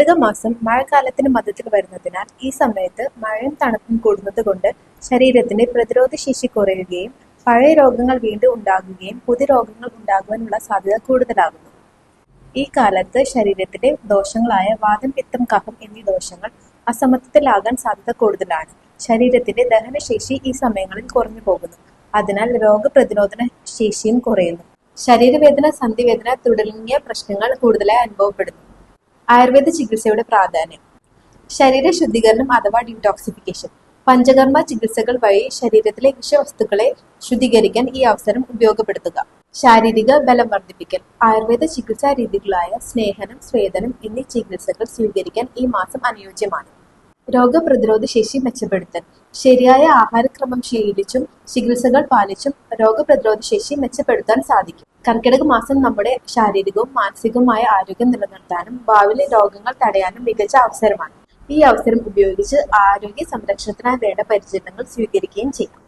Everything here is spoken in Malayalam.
മാസം മഴക്കാലത്തിന് മധ്യത്തിൽ വരുന്നതിനാൽ ഈ സമയത്ത് മഴയും തണുപ്പും കൂടുന്നത് കൊണ്ട് ശരീരത്തിന്റെ പ്രതിരോധ ശേഷി കുറയുകയും പഴയ രോഗങ്ങൾ വീണ്ടും ഉണ്ടാകുകയും പുതിയ രോഗങ്ങൾ ഉണ്ടാകുവാനുള്ള സാധ്യത കൂടുതലാകുന്നു. ഈ കാലത്ത് ശരീരത്തിലെ ദോഷങ്ങളായ വാതം, പിത്തം, കഫം എന്നീ ദോഷങ്ങൾ അസമത്വത്തിലാകാൻ സാധ്യത കൂടുതലാണ്. ശരീരത്തിന്റെ ദഹനശേഷി ഈ സമയങ്ങളിൽ കുറഞ്ഞു പോകുന്നു. അതിനാൽ രോഗപ്രതിരോധ ശേഷിയും കുറയുന്നു. ശരീരവേദന, സന്ധിവേദന തുടങ്ങിയ പ്രശ്നങ്ങൾ കൂടുതലായി അനുഭവപ്പെടുന്നു. ആയുർവേദ ചികിത്സയുടെ പ്രാധാന്യം. ശരീര ശുദ്ധീകരണം അഥവാ ഡീടോക്സിഫിക്കേഷൻ. പഞ്ചകർമ്മ ചികിത്സകൾ വഴി ശരീരത്തിലെ വിഷവസ്തുക്കളെ ശുദ്ധീകരിക്കാൻ ഈ അവസരം ഉപയോഗപ്പെടുത്തുക. ശാരീരിക ബലം വർദ്ധിപ്പിക്കൽ. ആയുർവേദ ചികിത്സാ രീതികളായ സ്നേഹനം, സ്വേദനം എന്നീ ചികിത്സകൾ സ്വീകരിക്കാൻ ഈ മാസം അനുയോജ്യമാണ്. രോഗപ്രതിരോധ ശേഷി മെച്ചപ്പെടുത്തൽ. ശരിയായ ആഹാരക്രമം ശീലിച്ചും ചികിത്സകൾ പാലിച്ചും രോഗപ്രതിരോധ ശേഷി മെച്ചപ്പെടുത്താൻ സാധിക്കും. കർക്കിടക മാസം നമ്മുടെ ശാരീരികവും മാനസികവുമായ ആരോഗ്യം നിലനിർത്താനും ഭാവിയിലെ രോഗങ്ങൾ തടയാനും മികച്ച അവസരമാണ്. ഈ അവസരം ഉപയോഗിച്ച് ആരോഗ്യ സംരക്ഷണത്തിനായി വേണ്ട പരിചരണങ്ങൾ സ്വീകരിക്കുകയും ചെയ്യാം.